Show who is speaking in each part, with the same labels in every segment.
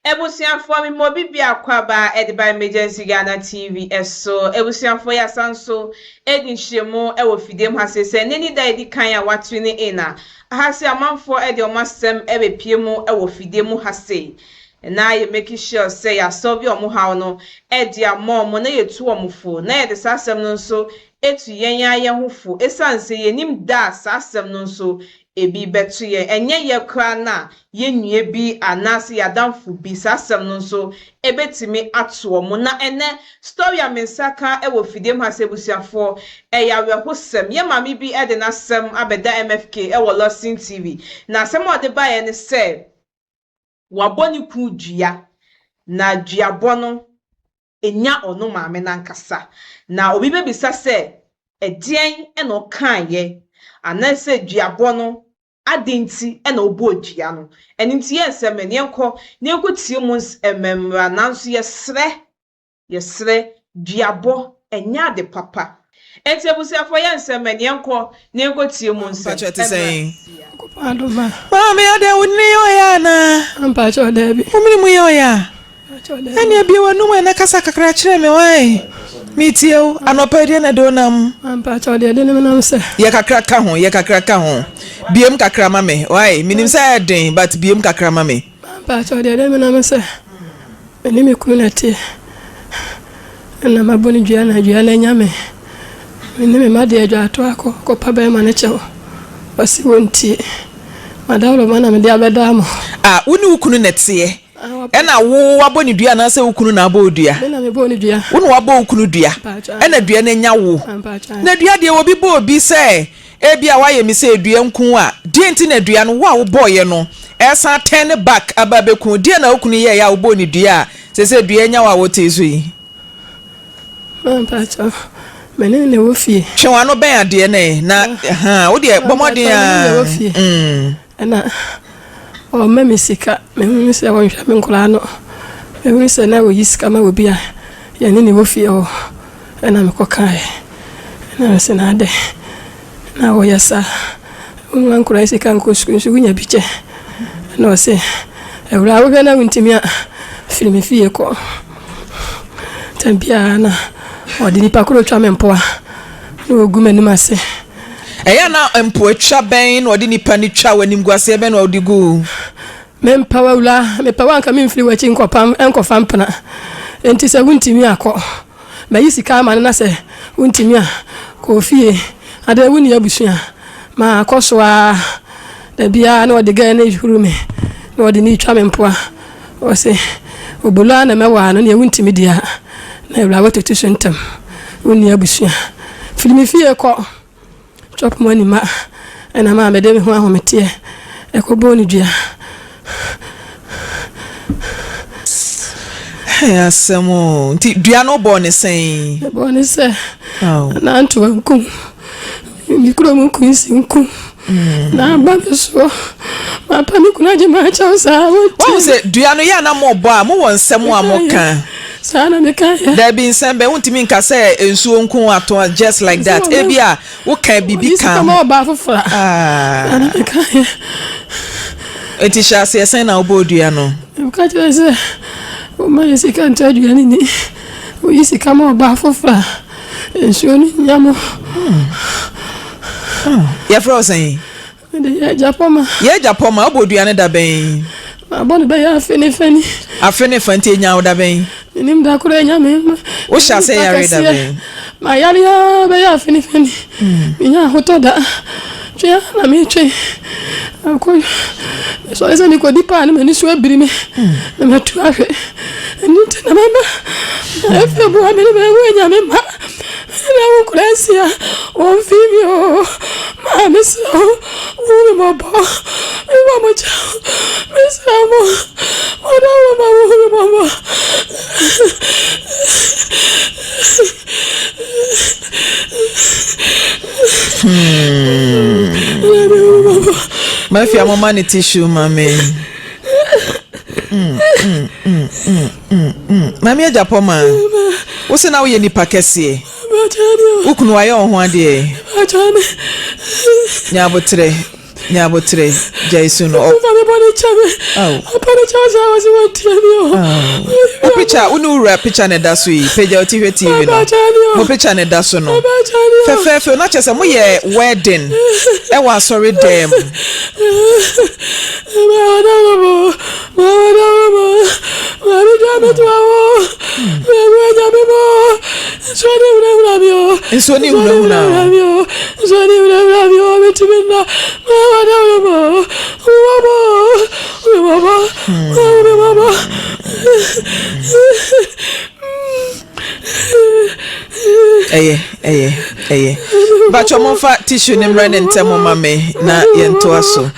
Speaker 1: Ebusiafo mi mo bibia kwaba ediba emergency Ghana TV eso ebusiafo ya sanso edi nhyiemu ewo fidem hasese neni da edi kan ya watwini ina hase amanfo edi omasem ebepiemu ewo fidem hase na ye make sure say ya solve omo haw no edi amom na yetu omfo na ye de sasem no so etu yenya ye hofo esanse yenim da sasem no so ebi betu ye enye ye kra na ye nwie bi anase yadamfo bi sasem no so ebetimi ato omo na ene story amensaka ewo fidem hasebusiafo eya we hosem ye mami bi ede na sem abeda MFK ewo Lawson TV na sem ode ba ye ne se waboni ku dua na duabo no enya ono maame na nkasa na obi bebisa se edien ena okan ye anase duabo no adenti ena obo dua no eninti yensem ne enko tie mu ememra nanso yesre duabo enya de papa entebusiafo yensem ne enko tie mu nsem
Speaker 2: Mama ade woni oya na
Speaker 1: ampa cho debi
Speaker 2: omini mu oya ani abi wonu we na kasa kakra kire me wai mitieu anopade na donam
Speaker 1: ampa cho de ne menam se
Speaker 2: ye kakra ka ho biem kakra ma me wai minim se den but biem kakra ma me
Speaker 1: ampa cho de ne menam se eni me kunu na tie na maboni dua na nyame eni me ma de adwa to akọ ko pa ba ma ne chewo wasi wonti madawlo mana me dia bedamo
Speaker 2: woni ukunu netie ena wo waboni dua na se ukunu na abo dua
Speaker 1: na me boni dua
Speaker 2: woni wabo ukunu dua ena dua na nya wo na dua de obi bo obi se ebia waye mi se dua nku a die nti na dua no wo boye no esa turn back ababeku die na ukunu ye ya wo boni dua se dua nya wa wo tezu yi
Speaker 1: pacha menene wo fie
Speaker 2: hwe no ben ade ne na wo de bomodin a
Speaker 1: na o memi sika memi se won hwa me nkura no memi se na wo yisika ma wo bia ya ni wo fie o na me kokae na se na ade na wo yasa un nkura sika nko skunsu gunya biche na o se ewra wo na wuntimi a filmi fie ko tambia na odi nipa kuro twa me mpoa no ogumanim ase
Speaker 2: eya na mpo twa ben odi nipa ni twa wanim guase ben odi gu
Speaker 1: mempa wawla me pa wanka me mfiri wachi nkopam enkofam pana enti se wuntimi akọ bayi sika ma na se wuntimi a ko fie ade wuni abusua ma akoso a da bia na odi ga na ihuru me na odi ni twa me mpoa o se obula na mewa no ne wuntimi dia na ewra watoto sentam woni abusua filmi fie ko chop money ma ena ma me de me ho ahomete e ko boni dua
Speaker 2: ya samo nti dua no boni sen
Speaker 1: boni se na antu nku mi kuro mu nku nku na ba so ma pa mi kuna je ma cha sa
Speaker 2: wo se dua no ya na mo bo a mo won nsem a mo kan
Speaker 1: sana me kan
Speaker 2: there be nsembe wontimi nka se ensuo nku ato just like that ebia wo kan bibi kan
Speaker 1: mo ba fofora ana me kan
Speaker 2: eti sha se sen na obodua no
Speaker 1: ka je se o ma yesi kan ta dua ni o yesi ka mo ba fofora ensuo ni nyamo
Speaker 2: ya frozen
Speaker 1: de ya
Speaker 2: japoma obodua ne da ben
Speaker 1: abon be ya afene
Speaker 2: fanti nya wo da ben
Speaker 1: nim da kure nya me
Speaker 2: wo sha se ya re da ben
Speaker 1: ma yari ya be ya afene nya hoto da twa na me twa ko so ese ni ko dipa ni me ni so abiri me na me tu ahwe ni na mama efe bo ame me we nya me ma na wo kresia o fimio ma me so wo mo bo wo mo cha me so mo ora wo mo
Speaker 2: ma fi amoma ni tissue mame mami ajapoma wo se na wo ye nipa kese ukunu aye ho ade nya botre nyabotre jaisu no oh picture unu picture na da so yi page TV no mo picture na da so no fe na chese mo ye wedding e wa sorry dem Nsoni una Bacho monfa tissue ni mrene ntemo mame na yento aso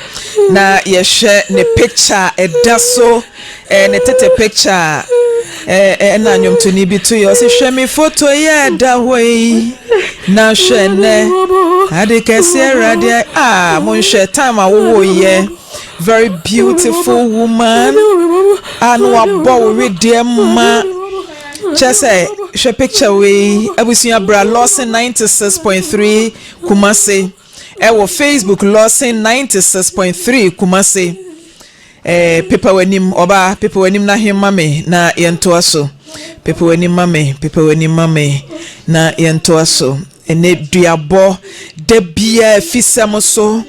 Speaker 2: na yehwe ne picture edaso ne tete picture na nyom to ni bitu yo se hwe me photo ye da hoi na hwe ne ade kese radio mon hwe time awo ye very beautiful woman anu abo we dem ma chese hwe picture we abusia bra Lawson 96.3 Kumasi ewo Facebook Lawson 96.3 Kumasi people wenim oba people wenim na him mame na yento aso people wenim mame na yento aso ene duabo de bia Afisem so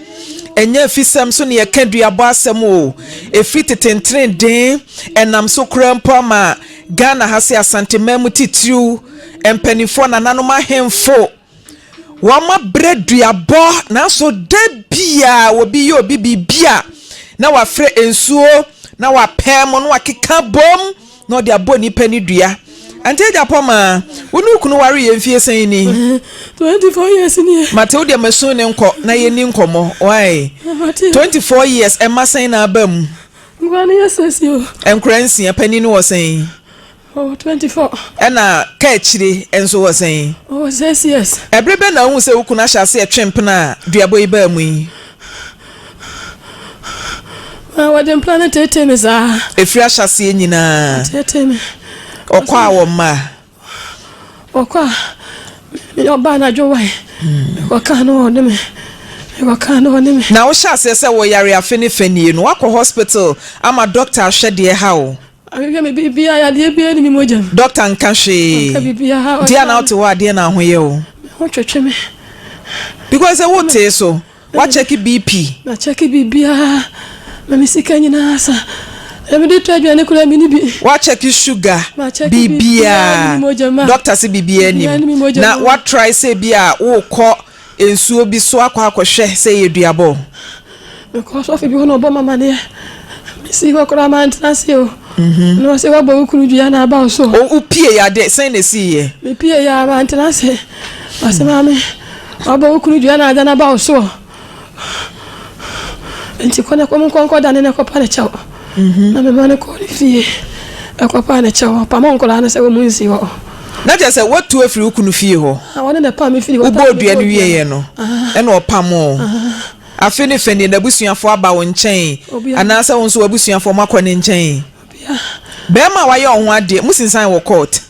Speaker 2: enye Afisem so ne yeka duabo asem o efri tetentren den enam so krampa ma Ghana hase asante mamu titiriu empanifo na nanoma hemfo wama breduabo na so de bia obi ye obi bibia na wafre ensuo na wapem no wakeka bom na odi abo ni pani dua ante japoma wonu kunu ware ye mfie sen ni
Speaker 3: 24 years ni
Speaker 2: mate odi amaso ne nko na ye ni nkomo why 24 years ema sen na abam
Speaker 3: ngwani yesesio
Speaker 2: enkransi pani no wosen
Speaker 3: oh 24
Speaker 2: ena ka achire enso wosen
Speaker 3: oh 6 years
Speaker 2: ebrebe na hu se wukuna hyase etwempena duabo iba mu yi
Speaker 3: what them planet is
Speaker 2: efri hyase nyina okwa awoma
Speaker 3: okwa yo ba na jo wai okwa no oneme na
Speaker 2: wo hyase se wo yare afeni fani no akọ hospital ama doctor hwede ha o
Speaker 3: agege me bibia ya de bia ni mi mojam
Speaker 2: doctor nka hwe
Speaker 3: bibia ha
Speaker 2: dia na oto wa dia na hoye o
Speaker 3: ho twetwe me
Speaker 2: because what te so wa check BP
Speaker 3: na check bibia na misika nyina asa emede to adwane kula mi ni bi
Speaker 2: wa check sugar bibia doctor se bibia ni na what try say bia wo kọ ensuo bi so akwa say yeduabo
Speaker 3: because of bi hono bo mama ne si ko kra man transi o no se wa bo kunu dua na ba so
Speaker 2: o pie ya de say na si ye
Speaker 3: me pie ya man transi asema me wa bo kunu dua na da na ba so enti kona ko mun konko da ne ko pa ne chawo na me ma ne ko fie e ko pa ne chawo pa mon ko la na se wo mun si ho
Speaker 2: na je se watu afiri kunu fie ho
Speaker 3: awon na pa me fie
Speaker 2: wo bo dua ne wie ye no e na opamo afini feni na busuafo aba wo nchen anasa won so abusuafo makọ ne nchen bema wa ye ohun ade musinsan wo court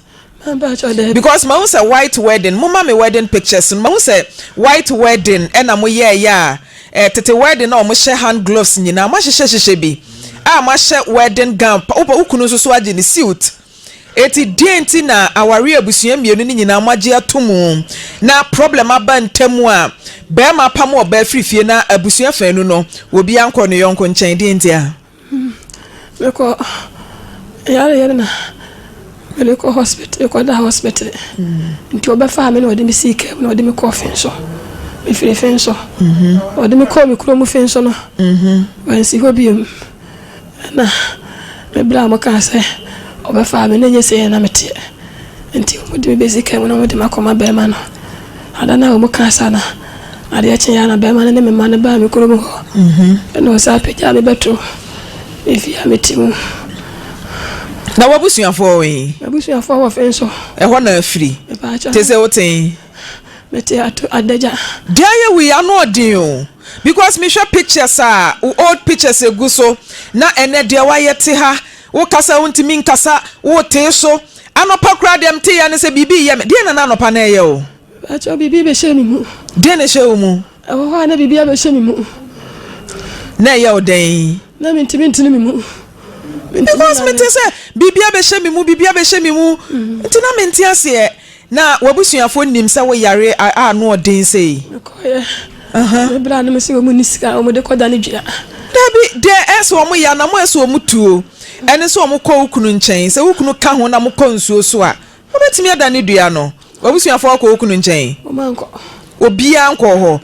Speaker 2: because ma say white wedding mama me wedding pictures ma say white wedding ena mo ye ya tete wedding na mo share hand gloves nyina ma hye bi ma share wedding gown opa ukunu so age ni suit eti denti na aware abusua mienu ni nyina magye atomu na problem aba ntemu a bema pam oba frifie na abusua fanu no obi anko no yonko nchen denti a
Speaker 3: meko yare na meko hospital ko da hospital nti oba fa me no odi mi sike no odi mi coffin so mi firi fen so odi mi ko mi kuro mu fen so no wan si hobi na me bra mo ka se oba fa me nenye se na mete enti odi mi bezike mo no odi makoma be ma no ada na mo ka sana ade ya chen ya na be ma ne me ma ne ba mi kuro mu no sa pe ja me beto if ya metimu
Speaker 2: na wabusuafo we
Speaker 3: abusuafo wa fenso
Speaker 2: e ho na afiri tese woten
Speaker 3: meti ato adaja
Speaker 2: dia we are no odin because me show pictures old pictures eguso na ene dia wa yete ha wo kasa wontimi nkasa wo te so anopa kra dem te ya ne se bibi ye me dia na anopa na ye o
Speaker 3: acho bibi be shemi mu
Speaker 2: dia ne shewu mu
Speaker 3: ho na bibi be shemi mu
Speaker 2: Na ya oden.
Speaker 3: Na mentimi ntini mu.
Speaker 2: Because me te say bibia be hye me mu nti na me nti ase na wabusuafo nim say wo yare a no odin sei
Speaker 3: koye me bra na me se wo mu nisika wo de koda ne dua
Speaker 2: dabi de eso wo ya na mo eso wo mutuo ene so wo kɔ ukunu nkyɛn sɛ ukunu ka ho na mo kɔ nsuo so a wo betimi ada ne dua no wabusuafo kɔ ukunu nkyɛn
Speaker 3: wo manko
Speaker 2: obia nkɔ hɔ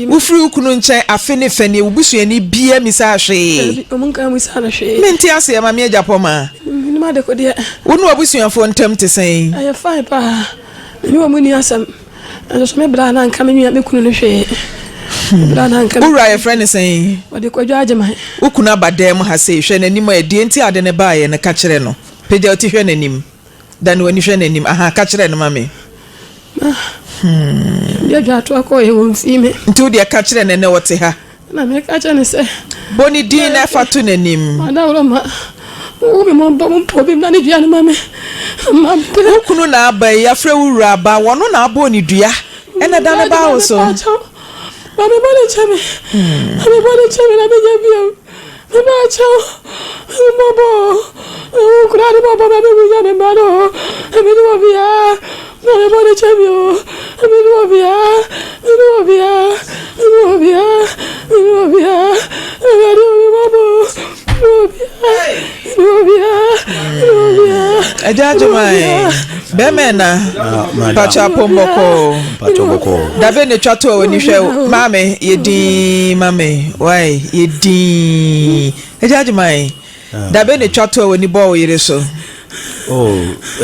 Speaker 2: wo firi ukunu nkyɛn afe ne fani wobusuani bia misa ahwe
Speaker 3: o mun ka misa na hwe
Speaker 2: menti ase ma me Japoma
Speaker 3: ni ma de ko de
Speaker 2: wo no wabusuafo ntam te sɛn
Speaker 3: aye fine pa ni wo mu ni asam and so me bra na nka me nua me kunu no hwe bra na nka
Speaker 2: ura ye friend sɛn
Speaker 3: wo de ko dwa agema
Speaker 2: ukunu abadam ha sɛ hwe nanim a die nti ade ne baaye ne ka kyerɛ no pagya oti hwe nanim dan wani hwe nanim aha ka kyerɛ no ma me
Speaker 3: dia dwa to akoye wo mfime
Speaker 2: nti wo de ka kyerɛ ne ne wote ha
Speaker 3: na me ka kyerɛ ne sɛ
Speaker 2: boni din na fa to nanim
Speaker 3: ada wo ma wo be mo po be na ne dua no ma me ma
Speaker 2: ukunu na abai afre wura ba wono na abo ni dua ena da ne ba wo so
Speaker 3: ba me bole cheme na me jabio me ba chao mo bo o kurani bo ba me buja me ba no me do bia na me bole cheme me do bia
Speaker 2: Ajajumai bemena pacha pomboko dabe ne twato woni hwe mame yedi mame why yedi ajajumai dabe ne twato woni bo yire so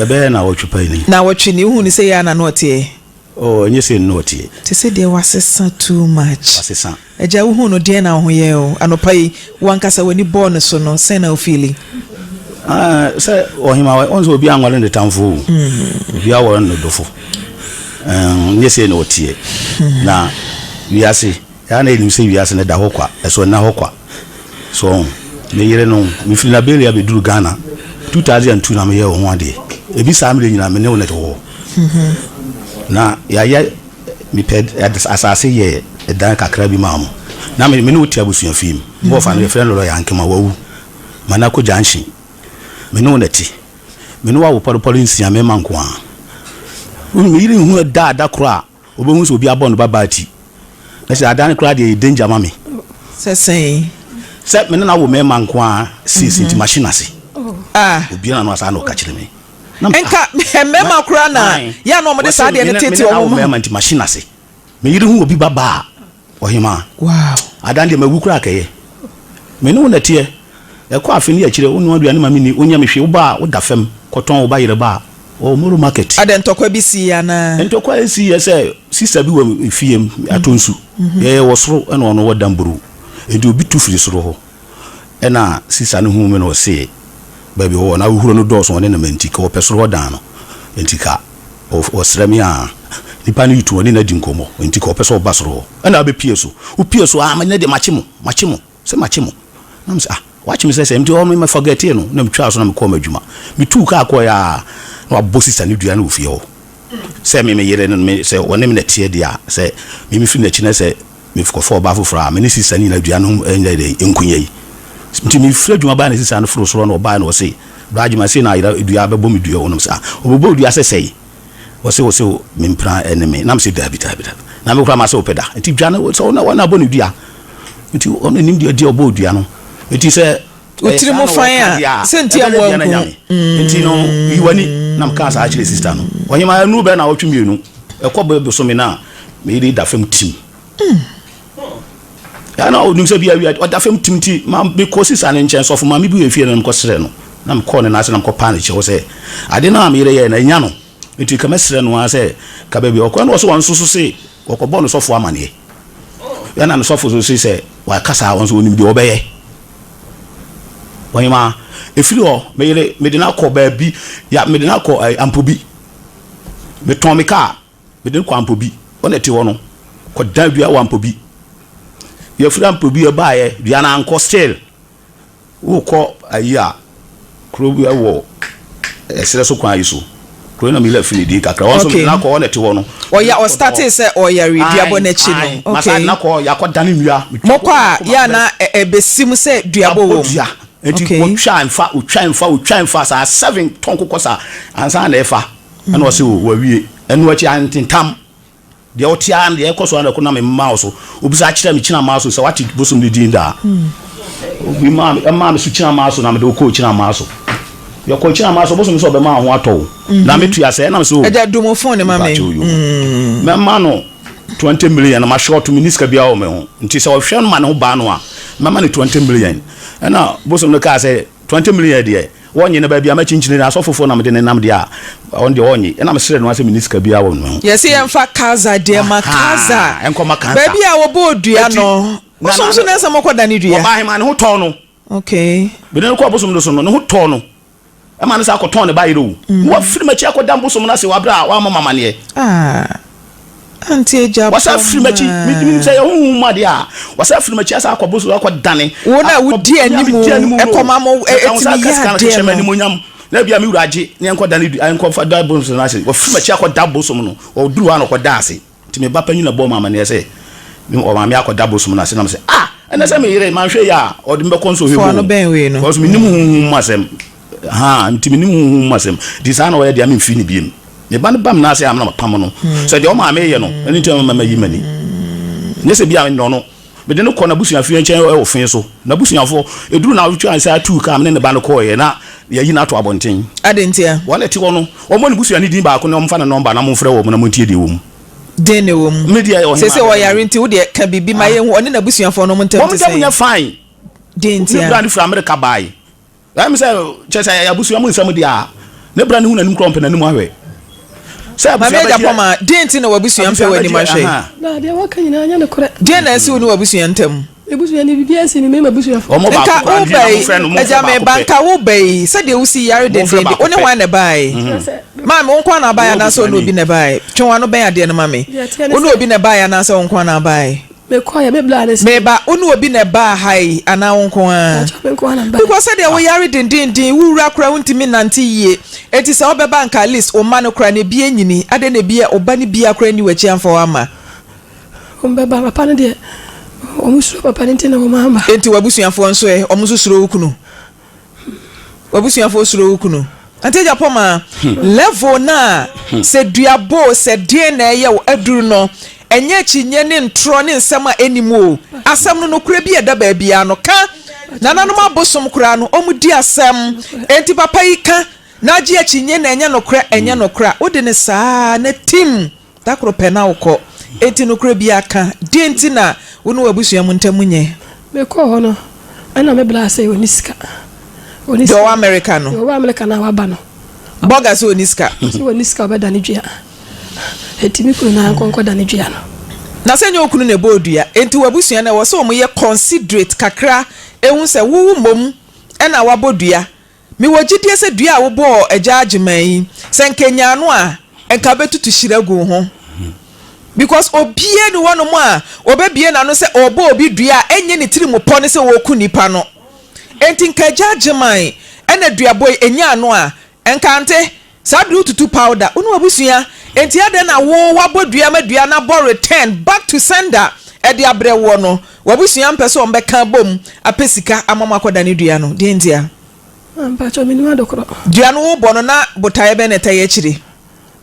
Speaker 4: ebe na wotwupa ni
Speaker 2: na wotwi hu ni se ya na notie
Speaker 4: onye se notie
Speaker 2: te se de wasesa too much
Speaker 4: wasesa
Speaker 2: eja hu no de na ho ye o anopai wankasa woni bo no so no se na o feeling
Speaker 4: say ohima onzo obi anwale ne tamfo obi awore no dofo nye se no tie na wiase ya na elim se wiase ne da hokwa eso na hokwa so me yire no mi firi na beria be duru Ghana 2002 na me ye ho ade ebi sa me nyina me ne wona to na ya mi ped asase ye edan kakra bi maamo na me ne wotia busuan fim bo fa no friend lo ya nkema wawu mana ko janshi me no nati me no wa wo poro nsia me manko a me yiri hu da kra obehu so obi abon babati na se adan kra de danger mame
Speaker 2: se
Speaker 4: me na wo me manko a si machine ase obi na no asa na o ka kire me
Speaker 2: enka mema kura na ya no mo de sa de ne tete o mo
Speaker 4: me machine ase me yiri hu obi baba ohima
Speaker 2: wow
Speaker 4: adan de magu kura kaye me no nati e ko afini ya kire onu aduane ma me ni onya me hwe wo ba wo da fam koton wo ba yire ba o muru market
Speaker 2: adan tokwa bi si ya na
Speaker 4: entokwa si ya se sister bi wo fiem atonsu ye wo soro na ono wo damburu enti obi tu firi soro ho na sister no hu me no se baby ho na uhuro no doso ne na menti ka opesoro dan no enti ka o sremi a nipa ni yutu oni na di nkomo enti ka opeso basoro na be pieso o pieso ma ne de machimo se machimo na mse watch me say enti o me forget no na mtwa so na me ko madwuma me tu ka ko ya na abosisa ni dua na ofie ho se me yere no me se woni me na tie dia se me fi na chi na se me fko fo ba fofra me ni sisa ni na dua no enkunya yi nti me fira dwuma ba na sisa no foro soro no ba na o se brajuma se na ira dua ba bom dua wonum sa obobo dua se sei o se me mpra enemy na me se dabi na me kura ma se opeda nti dua no so na bonu dua nti on nim dia obo dua no nti se
Speaker 2: otiri mo fan a se nti amwa
Speaker 4: nti no yiwani na mka sa akire sister no onyema nu be na otwe mienu ekobo be so me na me ri da fam tim ya na o nimse bia wi da fam tim ti ma be ko sister ne nchen so fo ma me bi efie no ko sere no na me ko ne na se na ko pa ne che wo se ade na me re ye na nya no nti ka mesere no a se ka ba bi o ko na so won so se ko bo no so fo amane ya na no so fo so se wa kasa won so onim bi obeye wanyama efiri ho me de na ko ba bi ya me de na ko ampobi me ton me ka me de ko ampobi ona ti ho no ko dan dua wa ampobi ye firi ampobi e ba ye dua na anko still wo ko ayi a krobu e wo esere so kwa yiso na mi left ni di kakra won so na ko na ti wo no
Speaker 2: oya o start say oyare duabo na chi no
Speaker 4: okay na ko ya ko dane nwia
Speaker 2: mokwa ya na ebesim say duabo wo
Speaker 4: enti utwa mfa sa 7 ton kokosa ansa na efa na o se wo wie enu achi antintam de otia and de ekoso na ko na me mouse obisa kira me kina mouse so wati bosom ni din da obi ma me su kina mouse na me de ko kina mouse yo ko kina mouse bosom so be ma ho ato na me tua se na me so
Speaker 2: eja domo phone ma me
Speaker 4: me ma no 20 million na ma short minister bia o me ho nti se o hwe no ma ne ho ba no a me ma ne 20 million na bosom no ka se 20 million de wonye na ba bia ma chinchine na asofofo na me de nam de a on de wonye na me sere no ase minister bia wo no
Speaker 2: yes emfa kaza de makaza
Speaker 4: enko makaza
Speaker 2: ba bia wo bo dua no bosom so na samo koda ne dua
Speaker 4: ba he ma ne ho ton no
Speaker 2: okay
Speaker 4: bi ne ko bosom no so no ne ho ton no e ma ne sa ko ton ne ba yiro wo firi ma chi akoda bosom na se wa bra wa mama ne
Speaker 2: anti eja
Speaker 4: wasa firi ma chi mi say hu ma de a wasa firi ma chi asa ko bosom akodane
Speaker 2: wo na wo di animu e koma mo etimi ya de
Speaker 4: no na bia mi wuraje ne enko dane enko fa da bosom na se wo firi ma chi akoda bosom no o duru wa no ko da ase ti me ba panyu na bo mama ne se mi o ma mi akoda bosom na se na me se ena se me yire man hwe ya o de mbekon so hwe
Speaker 2: no ben we no
Speaker 4: because mi nim masem ntimi nim masem di sa na wo ya de am mfi ni biem me ba ne bam na se am na pam no so de o ma me ye no eni ntimi mama yi mani ne se bia no no me de no ko na busuan fi enchen e ofin so na busuan fo eduru na wutwa ansa tu ka am ne ba no ko ye na ya yi na to abonten
Speaker 2: adentia
Speaker 4: wala ti wo no o mo ne busuan ni din ba ko no mfa na number na mo frɛ wo mo na mo tie de wo mu
Speaker 2: dene wo mu
Speaker 4: media o
Speaker 2: se wo yare nti wo de ka bibi ma ye hu oni na busuan fo no mo ntem te say
Speaker 4: mo fine
Speaker 2: dentia
Speaker 4: ne brand from America buy am say chesa ya busuan mo nsam dia ne brand hu na nim krompe na nim ahwe say
Speaker 2: ma me da poma denti na wabusuan pe wani ma hwe
Speaker 3: na de wa kan nyina nya ne kore
Speaker 2: de na si woni wabusuan ntam
Speaker 3: ebusuan ni bibia si ni me mabusuan fo
Speaker 2: nka obey eja me banka obey se de usi yare de de oni wan na bai ma me won na bai na so no obi na bai twon no ben ade na ma me oni obi na bai na so won na bai
Speaker 3: me kwa ya me blades
Speaker 2: me ba oni obi na ba hai ana won a because se de wo yare din wura kura untimi nante yie eti se obe banka list o ma no kura ne bie nyini ade na bie oba ne bie akura ni wachi amfa wa ma
Speaker 3: ombe ba papa ne de omusu papa ne tina o mama
Speaker 2: enti wabusuanfo nso e omusu suro ukunu wabusuanfo suro ukunu anteja poma level na se duabo se die na ye aduru no enye chinye ne ntro ne nsema enimo asem no kura bi eda ba bia no ka nananom abosom kura no omudi asem enti papa yi ka na agi chinye na enye no kura odi ne saa na tim takro pena ukọ enti no kura bi aka die enti na wonu wabusuam ntamunye
Speaker 3: me ko hono ana me blase oniska
Speaker 2: do Americano
Speaker 3: do Americano wa ba no
Speaker 2: boga so oniska
Speaker 3: ba dani dua etimi kunu na konko dani dua no
Speaker 2: na senye okunu ne bodua enti wabusuam na wo so mo ye considerate kakra ehun se wuwu mom na wabodua mi wogidie se dua wo bo agya ageman se nkenya no a enka betutu shiragu ho because obie ni wono mu a obebie na no se obo obi dua enye ne tiri mu pɔ ne se wo ku nipa no enti nkagya ageman ena dua boy enya no a enkante sadru tutu powder unu abusua enti ade na wo wabodua madua na bo return back to sender e de abre wo no wabusua mpese o mbeka bom apesika amama akoda ne dua no de ndia
Speaker 3: ampa cho mini wa dokoro
Speaker 2: dua no wo bo no na botaye be ne taye chiri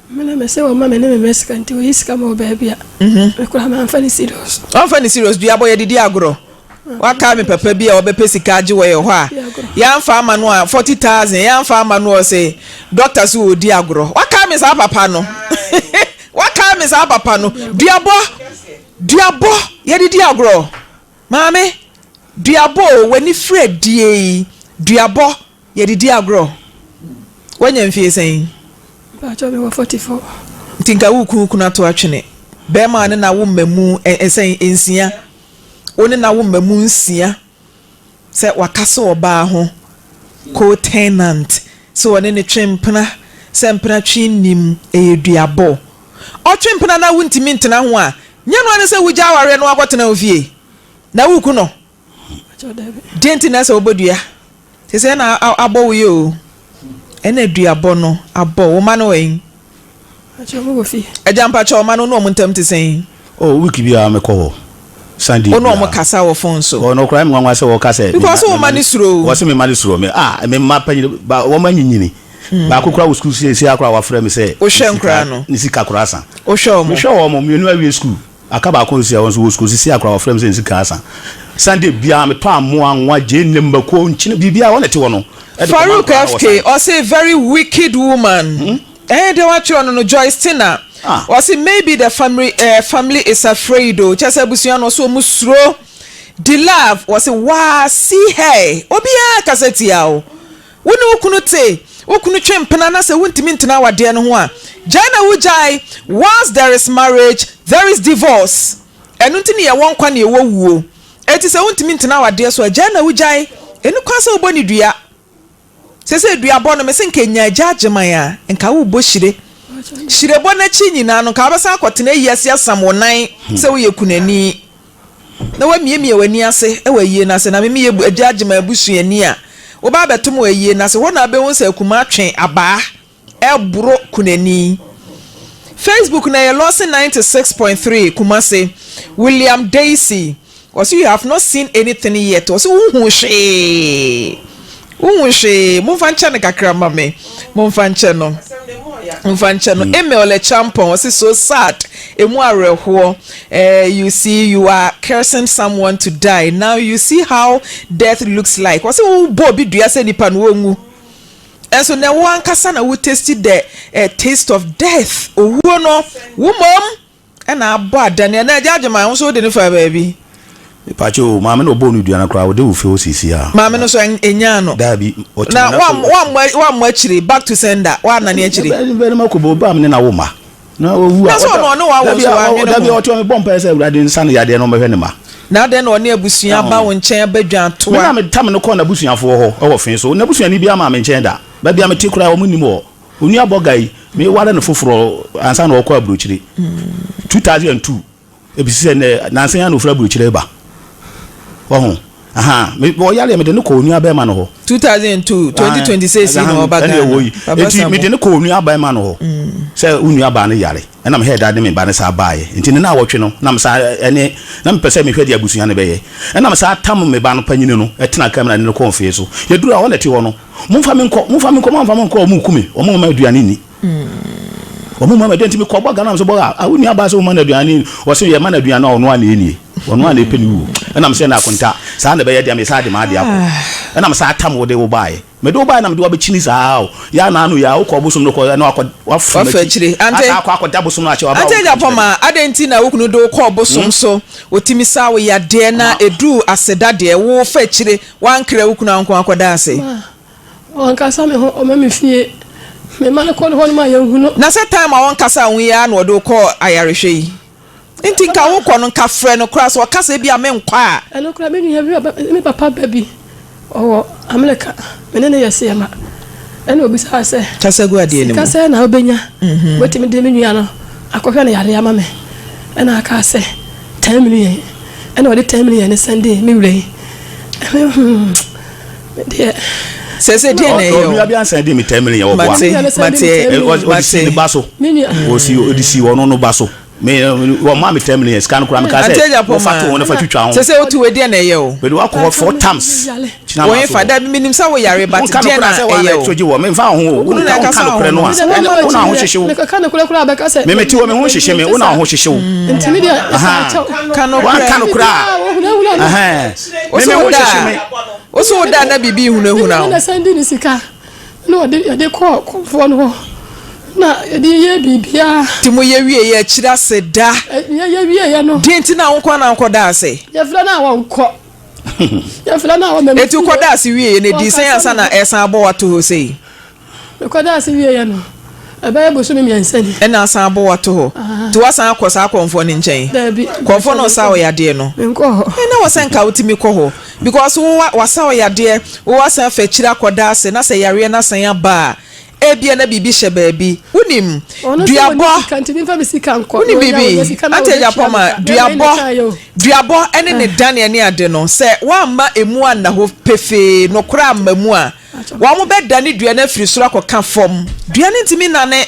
Speaker 3: mena me se wo mama ne me mesika nti wo yisika mo baby a me kura ma amfa ni serious
Speaker 2: dua boy didi agro waka me papa bia obepesika age wo ye ho a ya mfa ama no a 40,000 ya mfa ama no say doctors wo di agro waka me sa papa no duabo ye didi agro maame duabo wani fred die duabo ye didi agro wanya mfie sen
Speaker 3: ba cho me 44
Speaker 2: tinka wuku kuna to atwene be ma ne na wo mamu esen ensia oni na wo mamu nsia se wakase oba ho co tenant so oni ne twempena se mpena twinim eduabo o twempena na wuntimi ntena ho a nya no ane se wugya aware no akotena ofie na wuku no denti na se obodua se na abo wo yo ene duabo no abo wo ma no wen Ejampa choma no no muntem te sen.
Speaker 4: Oh, wiki bia me ko. Sunday.
Speaker 2: Ono mo kasa wo phone so.
Speaker 4: Ono kra me nwa se wo kasa.
Speaker 2: Because wo mani suro.
Speaker 4: Wo se me mani suro me. Me ma panyi ba wo ma nyinyini. Ba akokra wo school se akra wa frɛ me se.
Speaker 2: O hwe nkra no.
Speaker 4: Ni sika kra san.
Speaker 2: O hwe o mo.
Speaker 4: Me hwe o mo me nu awie school. Akaba ko se won so wo school se akra wa frɛ me se sika san. Sunday bia me pa mo anwa je nemba ko nchine bibia wo na te wo no.
Speaker 2: Farouk FK or say very wicked woman. They watch you no Joyce Tina. Or say maybe the family is afraid though. Just abusiano so musro. The love was a wa see hey. Obia kaseti yao. Wunu kunute. Ukunu chempena na se wuntimi ntina wade no ho a. Jana wujai once there is marriage there is divorce. Enu ntini ye won kwa na ewo wuo. Eti se wuntimi ntina wade so jana wujai enu kwa se oboni dua. Sese dua bo no me se nkenya jajemaya nka wo bo shire. Shire bo na chi nyina no ka basa akotena yiase asam wonan se wo ye kunani. Na wa miemie wani ase e wa yie na se na me ye jajema abusuani a wo ba betom wa yie na se wo na be won se akuma atwen aba e buro kunani. Facebook na ye Lawson 96.3 Kumase William Daisy was you have not seen anything yet was uhushe mumfancha ne kakra mame mumfancha no email champion was so sad emu areho you see you are cursing someone to die now you see how death looks like was bo bi dua se nipa no ongu and so now one kasa na we tasted the taste of death owuo no womom and abo adane na judgment so de ne fa baby
Speaker 4: Pacho mama no bonu dua na kra wo de wo fe osisi a
Speaker 2: mama no so enya no
Speaker 4: da bi
Speaker 2: na wa achiri back to sender wa na ne achiri
Speaker 4: be ma ko bo ba me na wo ma na owu
Speaker 2: a so no wa wo so wa
Speaker 4: da bi oto me bompa se urade nsa na yade no me hwe ne ma
Speaker 2: na de no ne abusua ba wo nchen badwan to
Speaker 4: a me tam no ko na abusuafo ho wo fe so na abusua ni bia ma me nchen da ba bia me ti kra wo munim wo oni abogai me ware no foforo ansa na wo ko abrochiri 2002 ebisi se na ansa ya no fura abrochiri ba me bo yale me de no ko onu abema no ho
Speaker 2: 2002 2026 no ba ga
Speaker 4: enti me de no ko onu abema no ho se onu aba no yare na me head ade me ba ne sa baaye enti ne na wotwe no na me sa ene na me pese me hwede abusuya ne beye na me sa tam me ba no panyine no etena kamera ne ko mfe so ye duru a wona ti ho no mumfa me nko mu kumi o mu ma aduane ni omo ma denti me ko gba na so bo a onu aba so mo na aduane o se ye ma na aduane no no ana eni onu ana epeni wu na me se na akonta sa na be ye dia me sa de ma de akọ na me sa tam wo de wo bae me do bae na me do abechini sa ya na anu ya wo ko bosom no ko na akọ wa fa
Speaker 2: chire
Speaker 4: ante akọ da bosom na ache wa ba
Speaker 2: ante ja poma adenti na wo kunu do ko bosom so otimi sa wo ya de na edu aseda de wo fa chire wan kra wo kunu anko akoda ase
Speaker 3: wan ka sa me ho o ma me fie me ma ko ho ma ya hu no
Speaker 2: na se time a won kasa won ya na do ko ayarehwe yi enti ka wo ko no ka frɛ no kra so kasa bi a me nkwa a
Speaker 3: eno kra me nu ya me papa baby o America me ne ya se ma eno obi sa se
Speaker 2: kasa gu ade ni mo
Speaker 3: kasa na obenya wetimi de me nua no akɔhwɛ na yare ama me ena aka se 10 million ena ode 10 million ne Sunday me wure de
Speaker 2: se de na yo
Speaker 4: onu abia Sunday me 10 million wo boa mate ni baso o si odisi wo no baso me wo ma me 10 million scan kura me ka say wo fa to won fa twitwa ho
Speaker 2: se otu we de na ye o
Speaker 4: be do akọ 4 times
Speaker 2: wo e fa da minim sa wo yare but de na ye o
Speaker 4: toji wo me fa ho wo na ka no kure no a wo na ho hyehye wo
Speaker 3: me ka no kure ba ka say
Speaker 4: me meti wo me ho hyehye me wo na ho hyehye wo
Speaker 3: ntimi de
Speaker 2: ka no
Speaker 4: kure aha me me ho hyehye me
Speaker 2: o so da na bibi hunahuna
Speaker 3: na Sunday ni sika no de ko fo no na de ye bibia
Speaker 2: ti mo ye wie ye kira se da
Speaker 3: ye wie ye no
Speaker 2: de nti na won kwa na nko da ase
Speaker 3: ye fla na won ko ye fla na won me
Speaker 2: eti ko da ase wie ne di sen asa na esan abo wato ho sei
Speaker 3: ko da ase wie ye no ebe ye boso me miansani
Speaker 2: e na asan abo wato ho ti wasan akosa akonfo ne nchen konfo no sa o yade no
Speaker 3: nko ho
Speaker 2: e na wasan ka utimi ko ho because wasa o yade wo wasan fa kira koda ase na se yare na san ya ba ebia na bibi hye baabi unim duabo
Speaker 3: kantini fa bisika nko
Speaker 2: unim bibi ateja poma duabo ene ne dane ene ade no se wa ma emu ana ho pefe no kra mamu a wa mo be dane dua na firi soro akoka fom dua ne ntimi nane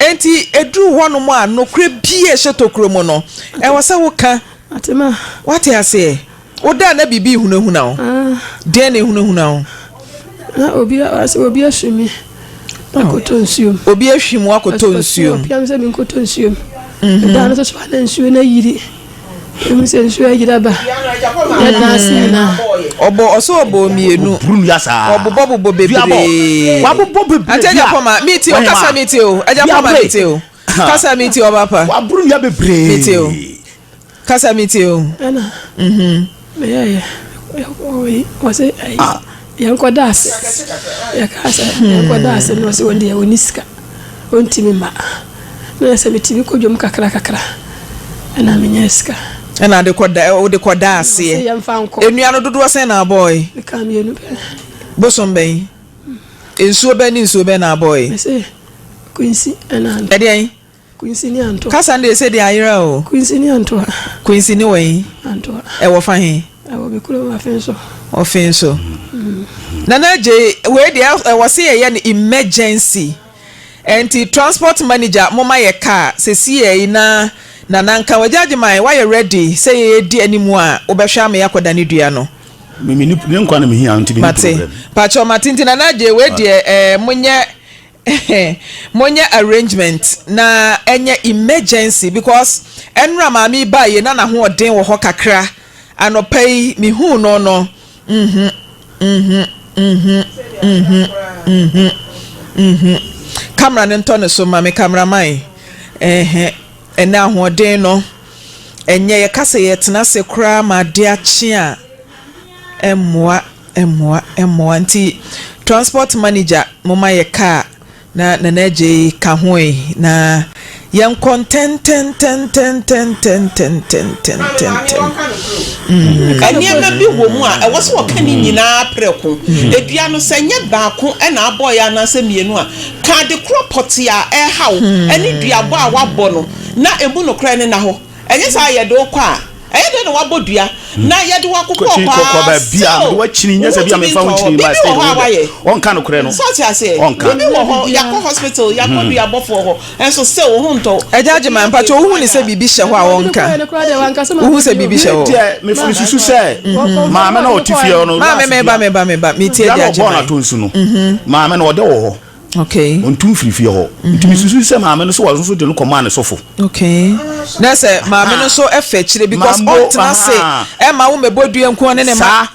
Speaker 2: enti edru ho no mo a no kre bie shetokro mo no e wo se wo ka
Speaker 3: atema
Speaker 2: what you say wo da na bibi hunahuna wo de na hunahuna wo
Speaker 3: na obi asumi akoto nsuom
Speaker 2: obi ahwimu akoto nsuom
Speaker 3: obi am se mi nkoto nsuom da na so so na nsuo na yiri emi se nsuo yiri aba ya da asina
Speaker 2: obo oso obo mienu
Speaker 4: brum ya sa
Speaker 2: obo bebre
Speaker 4: wabobo bebre
Speaker 2: ateja poma miti o kasa miti o aja poma miti o kasa miti o papa
Speaker 4: wa brum ya bebre
Speaker 2: miti o kasa miti o
Speaker 3: ana yeah wase ai yanko das ya kasa yanko das no se wonde woniska ontimi ma na se mitimi ko jom kakra ana menyeska
Speaker 2: ana de koda ase enua no dodo sen na boy
Speaker 3: kam yenu
Speaker 2: bosom ben ensuo ben na boy
Speaker 3: se Quincy ana
Speaker 2: ede
Speaker 3: Quincy ni anto
Speaker 2: kasa nde se de ayira o
Speaker 3: Quincy ni anto
Speaker 2: Quincy ni wen
Speaker 3: anto
Speaker 2: e wo fa he
Speaker 3: e wo be kulo ma fenso
Speaker 2: ofenso nana je we de wo se ye ne emergency enti transport manager moma ye car se si ye na nanka wajaji mai why you ready say ye di animu a obehwa me yakoda ne dua no
Speaker 4: me nkwa na me hia nti bi
Speaker 2: problem pacho matinti nana je we de monye arrangement na enye emergency because enra mami ba ye na ho odin wo ho kakra anopai mi hu no camera nto ne so mami cameraman ena ho odin no enye ye kase ye tena se kra ma de achi a emmoa nti transport manager moma ye car na naje ka hoe na yan content ten
Speaker 5: eniema bi wo mu a e wo so wo kan nyina preko edua no se nye baako e na abo ya na se mienu a ka de cropot ya e hawo eni dua bo a wabo no na emu no kra ne na ho enye sa ye de okwa ayede no wabodua na yede wakokọ
Speaker 4: ba bia wa chini nyasa bia me fa wo chini ma stay on kan no kre no
Speaker 5: so ti ase bi wo ho yakọ hospital yakọ dua bofo ho enso se wo hu nto
Speaker 2: ejaje man pacho hu ni se bibi hye ho a wonka hu se bibi hye ho
Speaker 4: me fu susu se ma me na otifie no
Speaker 2: ma me ba me tie ejaje
Speaker 4: man na to nsu no ma me na ode wo ho
Speaker 2: okay
Speaker 4: ontum frifie ho ntimi susu se ma me no so wa so de no command sofo
Speaker 2: okay na se ma me no so efe chire because all tna say e ma wo mebodua nko ne ma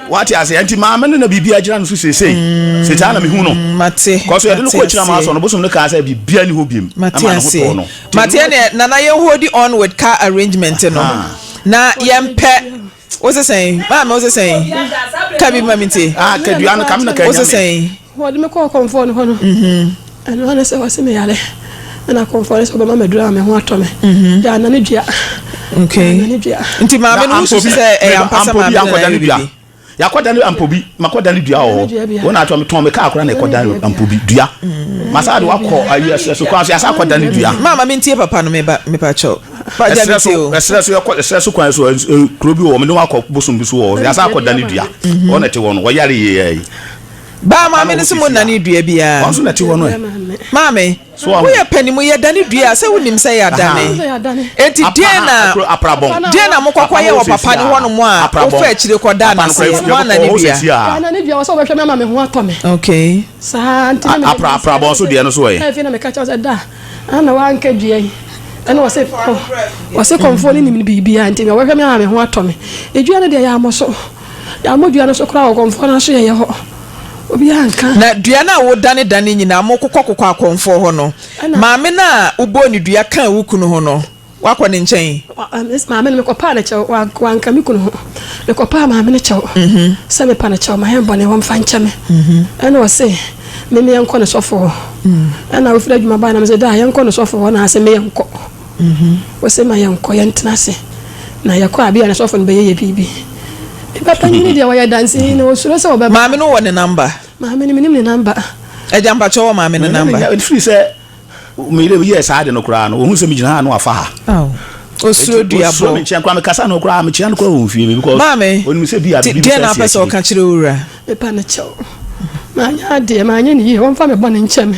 Speaker 4: what you say anti ma me no na bibia gira no so sesei se ta na me hu no
Speaker 2: mate
Speaker 4: because you de no ko chira ma so no bosom no ka say bibia ni ho biem
Speaker 2: mate ne na ye hold on with car arrangement no na yempe what's it saying ma me what's it saying kabi mamiti
Speaker 4: kadua no kam na ka
Speaker 2: what's it saying
Speaker 3: what me call comfort no no and one say was me yale na comfort so ba ma medura me ho atome ya na ne dua
Speaker 2: okay nti ma me no so say e ampasa ma me
Speaker 4: dua yakoda ni ampobi makoda ni dua o wona atome ton me ka akora na yakoda ampobi dua masade wakọ ayes so kwa so yasa akoda ni dua
Speaker 2: mama me ntie papa no me pa cho pa ja bi se o
Speaker 4: esreso kwan so krobi wo me no wakọ bosum bi so wo yasa akoda ni dua wona te wo no wo yare ye
Speaker 2: ba ma me nse mo nani dua bia
Speaker 4: wonso na ti wo no
Speaker 2: ma me wo ye panimu ye dani dua se wonim se ya dane enti dia na mokokwa ye wo papa ni hono mo a wo fa akire koda na se mo nani dua
Speaker 3: nani dua wo so wo hwe me ho atome
Speaker 2: okay
Speaker 3: sa anti me
Speaker 4: aprabo so dia no so ye
Speaker 3: e fi na me ka cha da ana wa anka dua yi ana wose konfo ni nim bibia anti me wo hwe me ho atome edua no dia ya amoso ya modua no so kra wo konfo na so ye ho obianka
Speaker 2: na dua na wo dane nyina mo kokọ akonfo ho no maame na ubo ni dua kan wukunu ho no wakọ ne nchen
Speaker 3: maame me ko pa na che wanka mi kunu ho me ko pa maame ne che se me pa na che ma hembo ne wo mfa ncheme ana wo se me yanko ne sofo ana wo fira djuma ba na me se da yanko ne sofo na se me yanko wo se ma yanko yentna se na yakọ abia ne sofo ne be ye bibi papa ni dia wa dance ni o suro se o be
Speaker 2: maame no won number
Speaker 3: maame ni minim ni number
Speaker 2: eja mpa cho maame ni number
Speaker 4: free say me le yes ade no kra no ohun se me gina no afa ha
Speaker 2: o suro dia bo
Speaker 4: me chen kwa me kasa no kra me chen no kra o mfie me because
Speaker 2: oni
Speaker 4: se bia
Speaker 2: bi dia na pesa o ka kire owura
Speaker 3: e pa na chao ma nya de ma nya ni won fa me bo ne nche me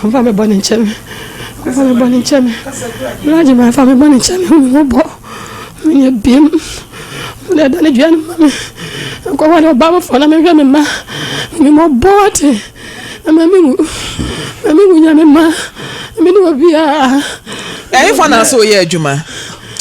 Speaker 3: won fa me bo ne nche me family bonnie cheme. Laji my family bonnie cheme. Who bo? Me bim. Me da ne juan mama. Ko wa no ba for na me hwe me ma. Me mo bote. Me nya me ma. Me ni obi a.
Speaker 2: Eh for na so ye adwuma.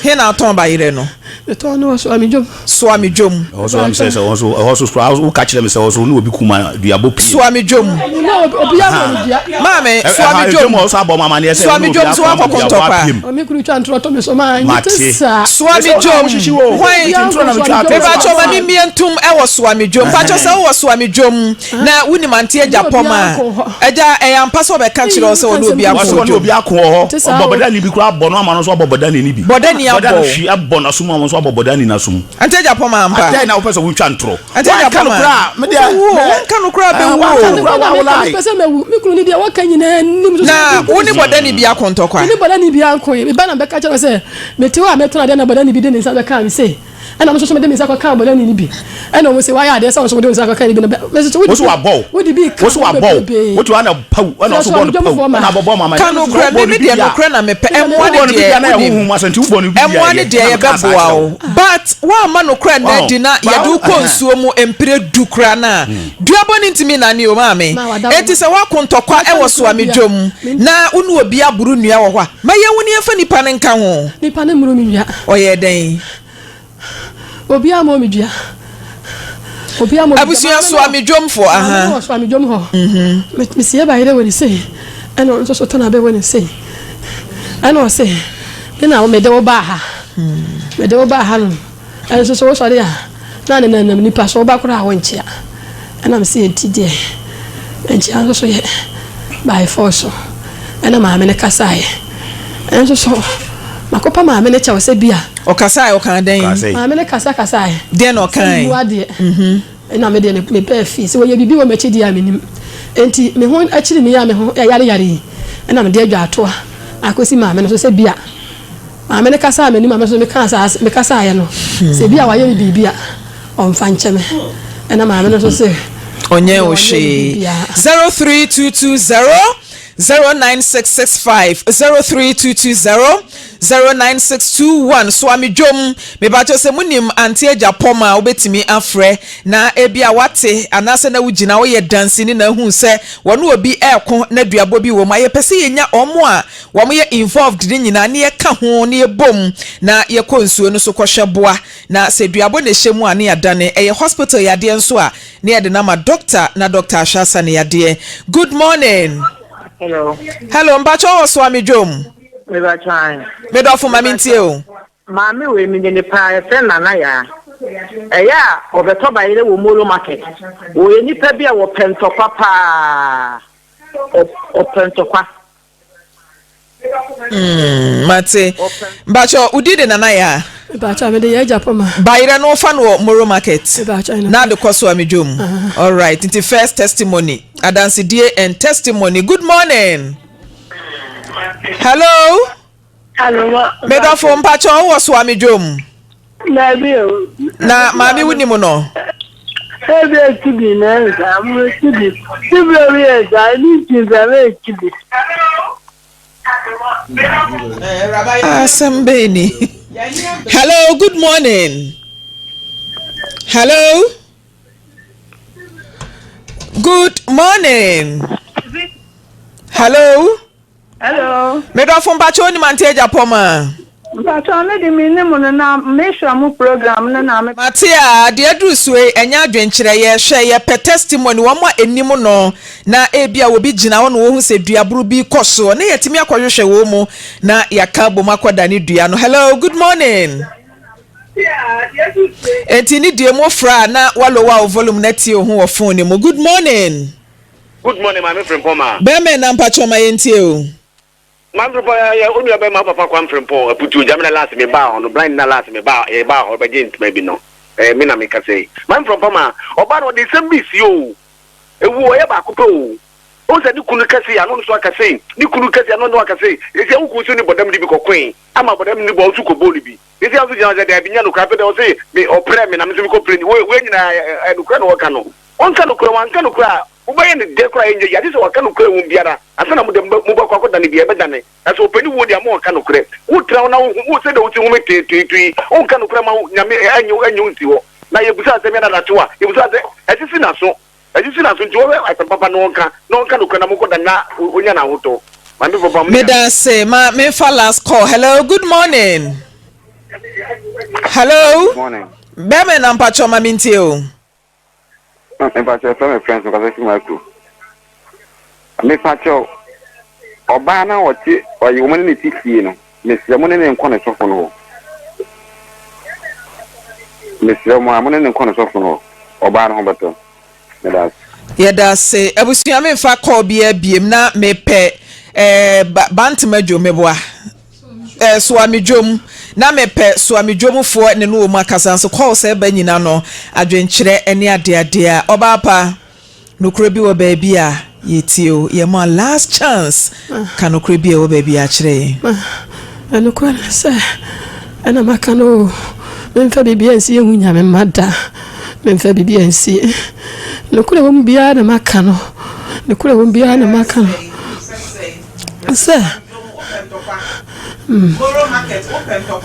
Speaker 2: He na ton ba yire no.
Speaker 3: The ton no so amijom.
Speaker 2: So amijom.
Speaker 4: Also am say also catch them say also no obi kuma duabo pie.
Speaker 2: So amijom.
Speaker 3: No obi a mo dia.
Speaker 2: Mame, so amijom.
Speaker 4: Also abo mama ne say.
Speaker 2: So amijom so akokontokwa.
Speaker 3: O me kuru twa ntro to me so ma nyitsa.
Speaker 2: So amijom. Why
Speaker 4: ntro na me twa.
Speaker 2: Me ba cho mami mientum e wo so amijom. Pa cho say wo so amijom na wuni mante agya poma. Agya ampa so be ka kire o say wo obi akọ.
Speaker 4: So wo obi akọ ho. Oboboda ni bi kura abo no ama no so oboboda ni bi.
Speaker 2: Boda ni abo.
Speaker 4: Abo na so mo so oboboda ni na so.
Speaker 2: Ante agya poma ampa.
Speaker 4: Ante na wo pese wo twa ntro.
Speaker 2: Ante agya poma.
Speaker 4: Me dia.
Speaker 2: Kanu kura be wo.
Speaker 3: Pese me kuru ni dia wa kan nyina nim so.
Speaker 2: Na woni boda ni bi akontokwa.
Speaker 3: Ni boda ni bi anko. Me ba na be ka kire say mete wa meto na dia na boda ni bi de ni sa be ka me say. Ana mo so me de me sa ka boda ni bi. Ana mo say wa ya de sa so de sa ka ni bi na.
Speaker 4: Wo so abo.
Speaker 3: Wo di bi.
Speaker 4: Wo so abo. Wo to ana pau. Ana so bo pau. Na bobo mama.
Speaker 2: Kanu kura me de no kura na me pe emwa de de. Emwa de de ye beboa o. But wa ma no kura na di na ye du konsuo mu empire du kura na. Duabo ni ntimi na ni o ma me. Enti se wa kontokwa e wo so amedwom. Na unu obi aburu nua wo hwa. Ma ye woni efa nipa ne nka ho.
Speaker 3: Nipa ne muru mi nua.
Speaker 2: Oye den.
Speaker 3: Obi amo mi dua. Obi amo.
Speaker 2: Abusia so amedwom fo aha.
Speaker 3: So amedwom ho. Me sie ba ire woni sei. Eno nso so tona be woni sei. Eno sei. Ina o me de wo ba ha. Me de wo ba ha no. Enso so wo so de a. Na ne nipa so ba kura ho nchia. Ena me sei enti de. Enti anso so ye. By force. Ena ma me ne kasaye. Enso so makopa ma me ne cha wo se bia.
Speaker 2: O kasai o kan den.
Speaker 3: Ma me ne kasai.
Speaker 2: Den o kan.
Speaker 3: Ena me de me pe fi. Se wo ye bibi wo me chi di aminim. Enti me ho akiri me ya me ho yare. Ena me de adwa atoa. Akosi ma me no so se bia. Ma me ne kasa me ni ma me so me kasa ya no. Se bia wa ye bibia. On fa ncheme. Ena ma me no so se
Speaker 2: onye o she 03220 09665 03220 09621 so amedwom me ba cho se munim anti agya poma obetimi afre na ebia wate anase na wugina wo ye dance ni na hu se wono obi eko na duabo bi wo ma ye pese yenya omo a wo mo ye involved ni nyina na ye ka ho na ye bom na ye konsuo no so kohweboa na se duabo na hyemu a na ya dane eye hospital yade enso a na ye de na ma doctor na Dr. Ashasa na yade. Good morning. Hello mbacho so amedwom.
Speaker 6: Me ba trying.
Speaker 2: Me do for mami ntie o.
Speaker 6: Mami we mi de pa e fe na ya. Eya obeto ba ile wo molo market. Wo ye nipa bia wo pento papa. O pento kwa.
Speaker 2: Mate. Mbacho udide na ya.
Speaker 3: Bacha me de ya japoma.
Speaker 2: Bayira no fa no moro market. Na de koso amedwom. All right, into first testimony. Adansi die and testimony. Good morning. Hello.
Speaker 6: Hello.
Speaker 2: Me do for mpacho wo so amedwom.
Speaker 6: Na bi o.
Speaker 2: Na mami wuni mo no.
Speaker 6: Ebe tibi na za mo tibi. Tibi o ye za ni tibi ave tibi.
Speaker 2: Asambeni. Hello, good morning. Hello. Good morning. Hello.
Speaker 6: Hello.
Speaker 2: Me do for mpacho ni manteja poma.
Speaker 6: Bacha me de mi ne mo na me hwa mo program na me
Speaker 2: Matia de adrusue enya adwenkyere ye hwe ye pe testimony wo mo enim no na ebia wo bi gina wo no wo hu se duaburu bi koso na yetimi akohwehwe wo mu na yaka bom akoda ne dua no. Hello, good morning. Enti ni die mo fra na walo wa volume na tie ho wo phone mo. Good morning.
Speaker 7: Good morning, my friend Poma.
Speaker 2: Be me na mpacho ma yentie o.
Speaker 7: Mandro ya unu be ma papa kwa mfrempo aputu jamna last me ba on blind na last me ba e ba obedient maybe no me na me ka say man from pama oba no de sembisi o ewu oye ba kope o se di kunu kase ya no so aka say ni kunu kase ya no aka say e se uku so ni bodam di bi kokwen ama bodam ni bo su ko boli bi e se azu jana de abinya no ka pe de o say me opre me na me so ko pre ni we nyina no kra no waka no on ka no kra wan ka no kra ubaye ni de kra enje ya di so waka no kra wu biara asana mu de mu ba kwa dani bi ebe dani aso openi wo dia mo ka no kure wo tra na wo se de wo ti wo metui o ka no kure ma nyame anyu nti wo na ye busa se me na dato a ye busa se etisi na so nti wo papa no nka no kure na mo ko dana onya na hoto mami papa
Speaker 2: me da say ma me for last call. Hello, good morning. Hello.
Speaker 7: Good morning.
Speaker 2: Beme na mpacho maminti o.
Speaker 7: Mpacho so me friends ko ka se maku. Me pacho oba na wote oyi woman ni tifie no mesre mo ne nko ne sofo no mesre mo amone ne nko ne sofo no oba na ho beto me da
Speaker 2: Yeda say abusua me fa call bia biem na me pe bantimadwo meboa suamidwom na me pe suamidwom fo ne no mu akasa so call say ba nyina no adwenkyere ene ade a oba pa nokura bi wo ba bia yetio ye ma last chance kanokura bi wo ba bia kire
Speaker 3: anokura se ana makano memfa bibia nsi ehunya me mada memfa bibia nsi nokura wo mbia na makano nokura wo mbia na makano se
Speaker 1: Borough market open to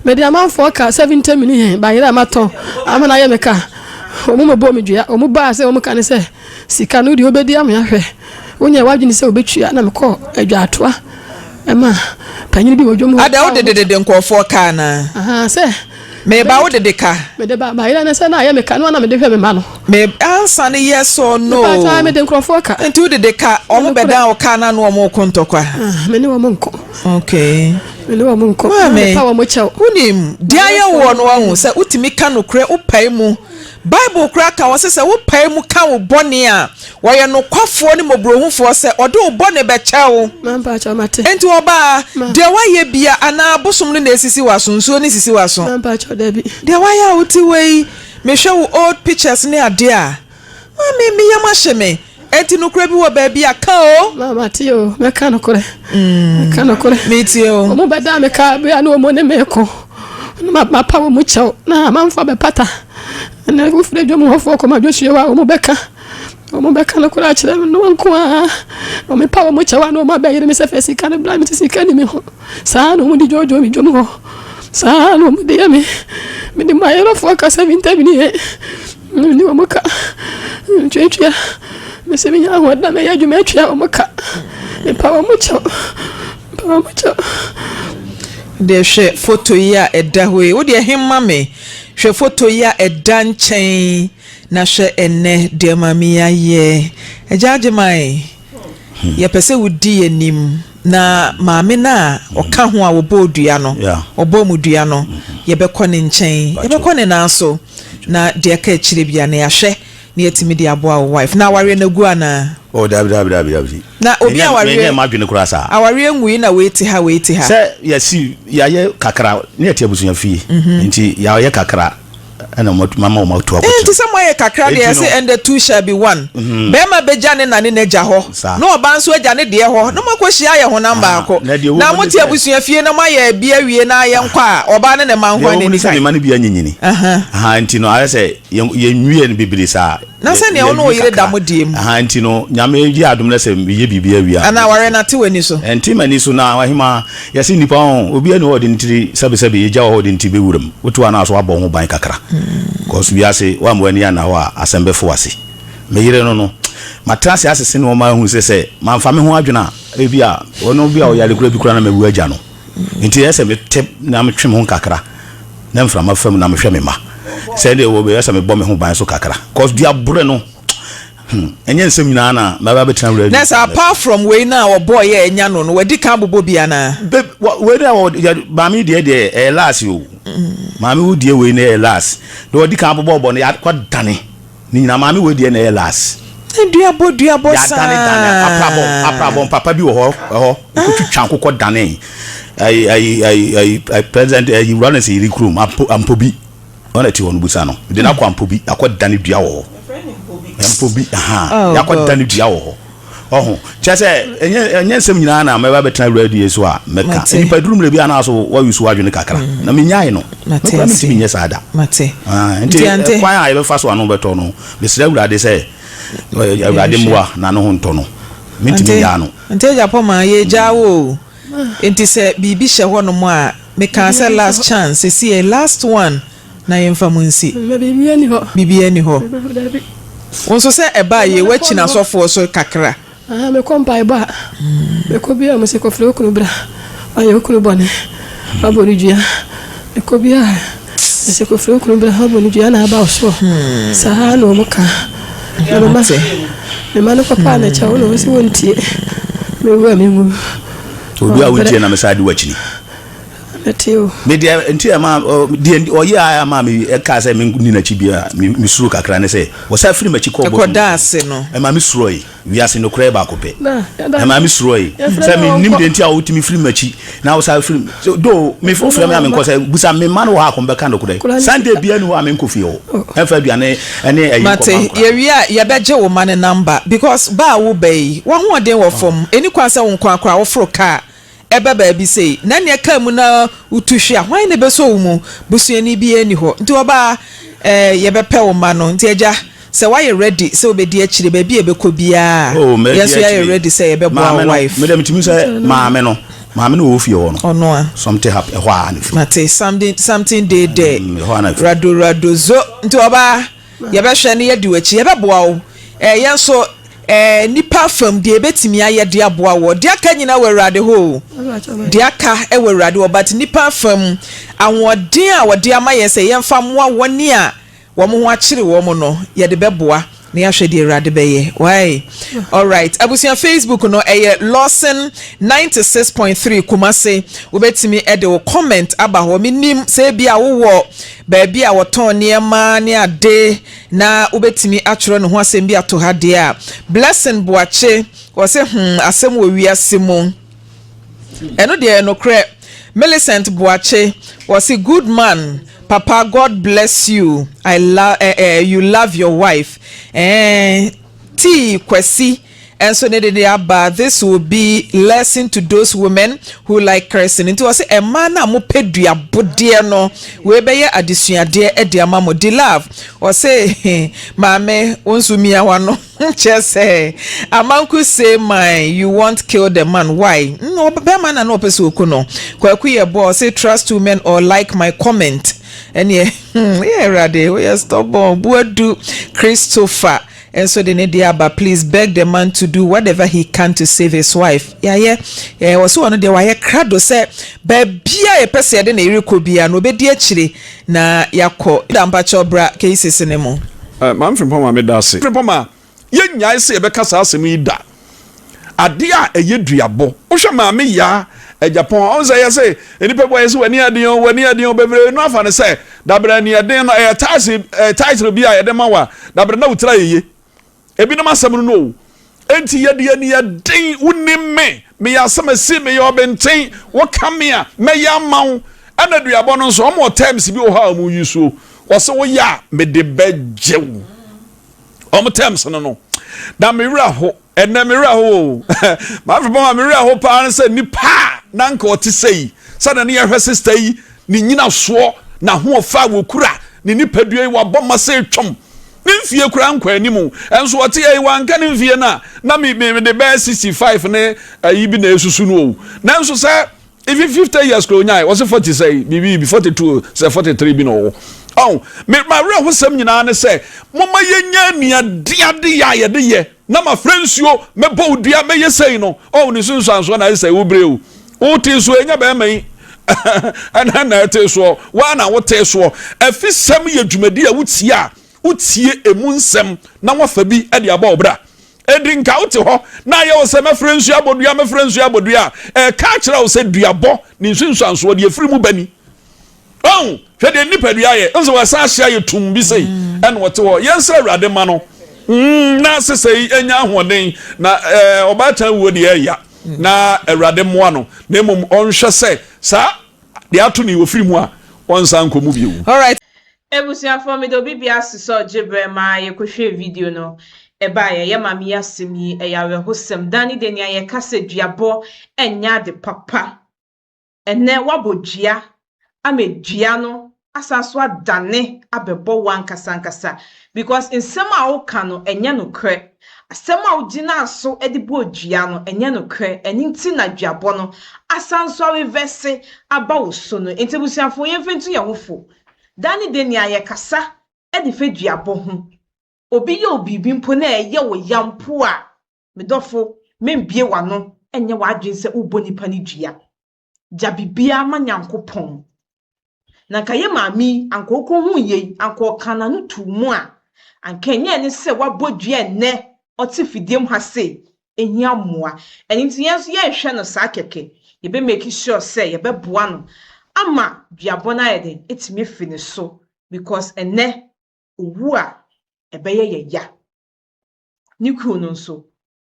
Speaker 3: Mede amanfo ka 70 million ba yira maton amana ye meka omo bo me dua omo ba se omo ka ne se sika no di obedi am ya hwe wonya wadwini se obetua na mekọ adwa atoa ema panyin bi wodwom
Speaker 2: ada wo de nkofo ka na
Speaker 3: aha se
Speaker 2: me ba wo de ka
Speaker 3: me de ba yira na se na ye meka no na me de hwe me ma no
Speaker 2: me answer ne yes or no
Speaker 3: pa me de nkofo ka
Speaker 2: enti wo de ka omo beda o ka na no omo kontokwa
Speaker 3: me ne wo mo nko
Speaker 2: okay
Speaker 3: me wo mo nko pa wo mo chew
Speaker 2: unim dia ye wo no hu se utimi ka no kure upai mu Bible kura ka wose se upai mu ka wo bone a wo ye no kwafo ne mobrohufo se ode wo bone be chew
Speaker 3: mamba cha mate
Speaker 2: enti oba de wa ye bia ana bosom ne esisi waso nsuo ne sisi waso
Speaker 3: mamba cha dabi
Speaker 2: de wa ya uti wei me hwe wo old pictures ne ade a me ya mahye enti no kura bi wo ba bia ka o
Speaker 3: mama ti o me ka no kure ka no kure
Speaker 2: me ti o
Speaker 3: mo beda me ka bia no mo ne me ko ma pa wo mo chew na manfa be pata na wo fre dwo mo hofo ko ma dwo hie wa wo mo beka no kura kire no nko a o me pa wo mo chew na o ma be yire me se fesi ka ne bla me ti ka ni me ho sa no mo di jojo mi dwo mo sa no mo de me di ma yero fo ka 70 ni wo mo ka twetwa me se mi nya ho da me ya dwo me twia wo mo ka me pa wo mo chew
Speaker 2: de hwe photo ya eda hoye wo de hemma me hwe photo ya eda nchen na hwe enne de mami ya ye ejaje mai ye pese wudi enim na maame na oka ho a wo bodua no obo mudua no ye bekọ ne nchen ye bekọ ne nanso na de ka chire bia na ya hwe na yetimi de abo a wife na ware na gu ana
Speaker 4: oh dabi
Speaker 2: na obi aware
Speaker 4: me ma dwene kura sa
Speaker 2: aware ngui na weiti ha
Speaker 4: se yesi ya ye kakra ne yete abusunya fie nti ya ye kakra ana mama ma to akoto
Speaker 2: nti samo ye kakra de say and the two shall be one be ma beja ne na ne naja ho no oba nso aja ne de ho no makohia ye ho namba ako na moti abusunya fie na ma ye bia wie na ye nkwa oba ne ma nkwa ne ni
Speaker 4: sai ma ne bia nyinyini aha nti no ayese ye nwie ne bibiri sa
Speaker 2: na se ne ono oyire damodiem
Speaker 4: aha nti no nyame yi adom na se ye bibia wia
Speaker 2: ana ware na te wani so
Speaker 4: enti mani so na wahima yesi nipa on obi ani odi ntiri sabe ye ja odi nti be wuram wotu ana so abọ ho ban kakra cause we ase wa mwani ana ho asembe fo ase me yire no matrase asese no ma hu se manfa me ho adwena ebia ono bia o yale kura bi kura na mewu agya no nti ese me tep na me twem ho kakra na mfra ma fam na me hwe me ma se de wo be ese me bọ me ho ban so kakra cause dia bure no enye nsem nyina na ma ba betra wura
Speaker 2: na sa apart from we na o boy ye enya no we di kan bobo bia na
Speaker 4: we na ba mi de last yo mami wo die we na last do di kan bobo no ya kwa dane ni nyina mami we die na last
Speaker 2: duabo sa
Speaker 4: dane aprabo papa bi wo ho ko twitwa nkokọ dane ai president ai run say recruit ampobi ona ti wonu busa no de na kwa ampobi akọ dane dua wo ampobi aha yakọ dane dua wo oh just enye sem nyina na meba betra radio so a meka nipa durum le bia na so wa yusu adwene kakra na menyae no mekra meti menye sada
Speaker 2: mate
Speaker 4: nti kwan a yebe fa so anu beto no mesira urade se urade mwa na no ho nto no meti menya no
Speaker 2: nti japo ma ye jawo nti se bibi hye ho no mo a meka say last chance see a last one na yemfa munsi bibi ani ho wonso se eba ye wachi na sofo so kakra
Speaker 3: me kompa eba me ko bia me se ko flo kunu bra ayo kunu bone abonu dua me ko bia me se ko flo kunu bra abonu dua na aba so sa no mo ka me ma no papa na cha wo si wontie me wa me mu
Speaker 4: obi a wontie na me sa de wachini
Speaker 3: Mateo.
Speaker 4: Media ntia ma die oye aya ma me ka say me ni na chibia me suru kakra ne say wo sa firi machi ko bo
Speaker 2: da ase no
Speaker 4: e ma me suru yi wi ase no kra ba ko pe e ma me suru yi say me nim de ntia wo timi firi machi na wo sa firi do me fo firi me ko say busa me man wo ha ko be kan do kudai Sunday bia ni wo ame nkofi o e fa bia ne ene ayi ko
Speaker 2: mate ye wi a ye beje wo man number because ba wo bei wo ho den wo fom eni kwa say wo nkwa akra wo fro car ebe ba bi sei na ne ka mu na utuhwe a hwan ne be so mu busuani bi ani ho nti oba ye be pe wo ma no nti eja se why you ready se obedi akire ba bi e be ko bia yes you are ready say ye be bo wife
Speaker 4: me dem timi say maame no wo fie ho no
Speaker 2: ono a
Speaker 4: something happen ho a ne fi
Speaker 2: mate something dey there rado zo nti oba ye be hwe ne ye di wachi ye be bo wo ye so nipa fam de betimi aye de aboa wo de aka nyina werade ho de aka werade wo but nipa fam awodin a wode ama ye se yemfa moa woni a wo mo ho akire wo mo no ye de beboa na ya hwe de werade be ye why all right abusia Facebook no Lawson 96.3 Kumase wo betimi e de wo comment aba ho minim se bia wo ba bia wo ton niema ne ade na ubetimi atworo ne ho asem bi ato ha de a blessing boache wo se asem wo wi asemu eno de no kre Millicent boache wo se good man papa God bless you you love your wife T Kwesi. And so this will be lesson to those women who like cursing. Into us a man mo pedua bodie no we be ye adesuade e de amamo de love or say mame onsumia wa no just say amanku say mine you won't kill the man why no be man na no pese okuno kwaku ye boy say trust women or like my comment and yeah rade we stubborn buadu Christopher. And so the Nediaba, please beg the man to do whatever he can to save his wife. Yeah. Was one of the wire crowd say, Babia a person in a recobia, no be dear chili, na yako, Dampacho bra cases in a mo.
Speaker 8: Man from Poma Medasi. From Poma, young I say a becas me da. A dear a yedriabo. Osha mammy ya. A Japan, I say, any people is when near the beverly enough and say, Dabra near them a title be a demawa, Dabra no try ye. Ebinama samu no. Enti ye near ding unim me ya some see me your bentain, what come here, me ya mount, and a diabon so more times if you how you so, or so ya me de bed jew. Times no. Da mira ho, and na mira ho. My from mira ho pa say ni pa nanko ti say. Sada ni her sister yi ni nyina so na ho fa wo kura ni nipadua yi wa bomma say twom. Nimfie kura nkwa animu enso ote yi wan ka nimfie na me the best 65 ne yi bi na esusu no. Na enso say if 50 years kro nyai was 40 say bibi 42 say 43 bi no. Oh, me ma re ho sam nyina ne say mama yenya nia de ya ye de ye na ma friends yo me bo dua me ye say no. Oh ni sunsan so na say wo breu. O ti so enya ba mai ana na te so wa na wo te so afisem ye dwumadi a wotie emu nsem na wafa bi e de aba obra edinka wote ho na ye wo se me friends yo abodua ka kira wo se duabo ni sunsan so de afiri mu bani. Oh, hwe de nipadua ye nso wa sa hia ye tum bi sei en wote ho yensa awrade ma no na sesei enya ahoden na obatan wo de ya na awrade moa no na mum onhwe se sa de ato ni ofiri mu a onsa nkomu bi.
Speaker 1: All right. Ebusia for me do bibia so jibre ma ye ko hwe video no. eba ye mami asemi eyawe hosem dani de nia ye kase duabo enya de papa ene wabodua amedua no asaso adane abebo wankasa because nsem a woka no enye no kre asem a wogina so edibo odua no enye no kre eninti na duabo no asanso reverse aba wo so no entibusiafo ye mfentu ye hofo dani de nia ye kasa edife duabo ho obi ye obibi mpo na eye wo yampo a medofo membie wano enye wadwense ubo nipa ni dua jabibia manyankopon na kaye mami ankoko hu ye anko kana no tumu a ankenye ne se wabodua ne otifidiem ha se ehia moa eninti yenso ye hwe no sa keke ye be make sure say ye be boa no ama duabona ye den etimi fi ne so because ene owu a ebeye ye ya niku no nso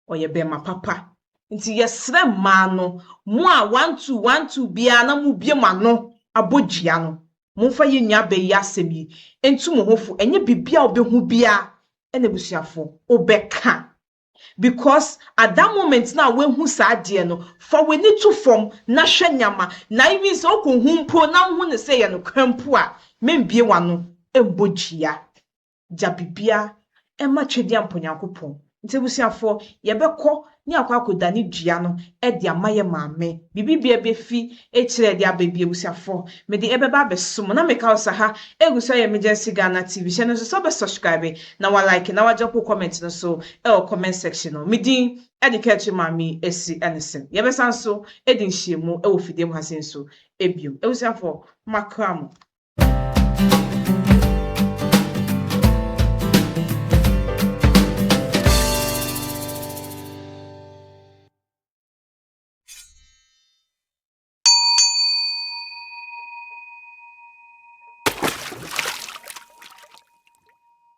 Speaker 1: oye be ma papa nti yesre ma no mo a 1212 bia na mu bie ma no abodua no momfa ye nua be ya asemi entu mo hofu enye bibia obehu bia ene busuafo obeka because at that moment na we hu sa de no for we need to form na hwe nyama na even so ko hu mpo na hu ne se ye no kwampo a membie wano embodua ja bibia ema twedi amponyankopon nti busuafo ye beko ni akwakoda ni dua no e de amaye maame bibibia befi e kire de ababie busuafo me de ebeba besom na meka osa ha eguso ye emergency Ghana TV channel so be subscribe na wa like na wa drop comment no so e comment section no me din educate maame esi anesem ye be sanso e din hyiemu e wo fidem hasen so ebio e busuafo makramo